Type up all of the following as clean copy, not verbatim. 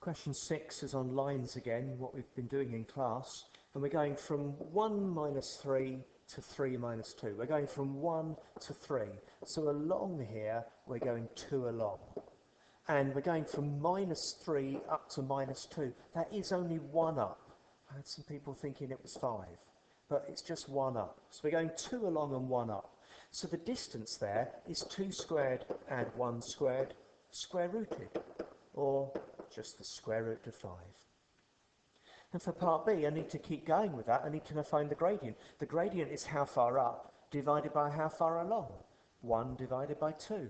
Question 6 is on lines again, what we've been doing in class, and we're going from 1 minus 3 to 3 minus 2. We're going from 1 to 3. So along here, we're going 2 along. And we're going from minus 3 up to minus 2. That is only 1 up. I had some people thinking it was 5, but it's just 1 up. So we're going 2 along and 1 up. So the distance there is 2 squared add 1 squared, square rooted, or just the square root of 5. And for part B, I need to keep going with that. I need to find the gradient. The gradient is how far up divided by how far along. 1 divided by 2.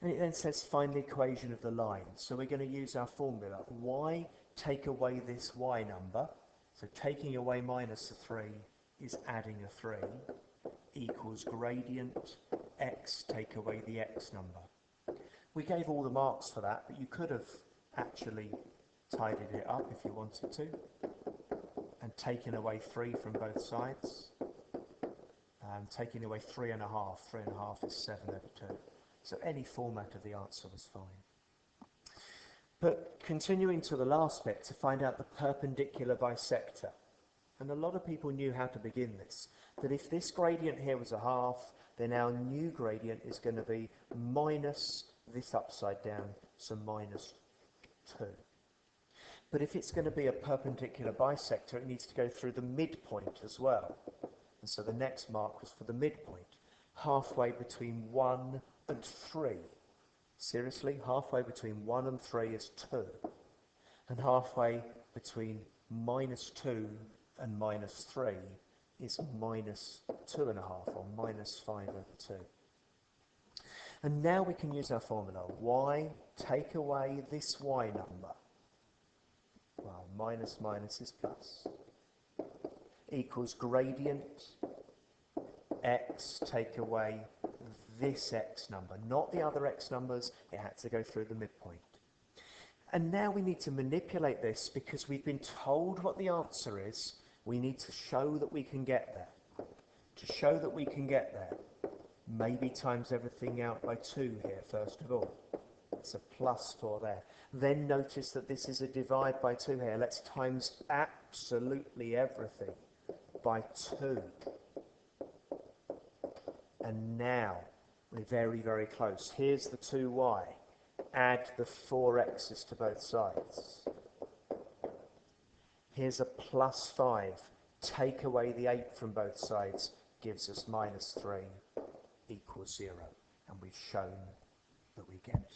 And it then says find the equation of the line. So we're going to use our formula. Y, take away this y number. So taking away minus a 3 is adding a 3, equals gradient x, take away the x number. We gave all the marks for that, but you could have actually tidied it up if you wanted to, and taken away 3 from both sides, and taking away 3 and a half. 3 and a half is 7 over 2. So any format of the answer was fine. But continuing to the last bit to find out the perpendicular bisector. And a lot of people knew how to begin this. That if this gradient here was a half, then our new gradient is going to be minus this upside down, so minus 2. But if it's going to be a perpendicular bisector, it needs to go through the midpoint as well. And so the next mark was for the midpoint, halfway between 1 and 3. Seriously, halfway between 1 and 3 is 2. And halfway between minus 2 and minus 3 is minus 2.5, or minus 5 over 2. And now we can use our formula. Y, take away this y number. Well, minus minus is plus. Equals gradient x, take away this x number. Not the other x numbers, it had to go through the midpoint. And now we need to manipulate this because we've been told what the answer is. We need to show that we can get there. To show that we can get there, maybe times everything out by 2 here, first of all. It's a plus 4 there. Then notice that this is a divide by 2 here. Let's times absolutely everything by 2. And now we're very, very close. Here's the 2y. Add the 4x's to both sides. Here's a plus 5. Take away the 8 from both sides. Gives us minus 3 equals 0. And we've shown that we get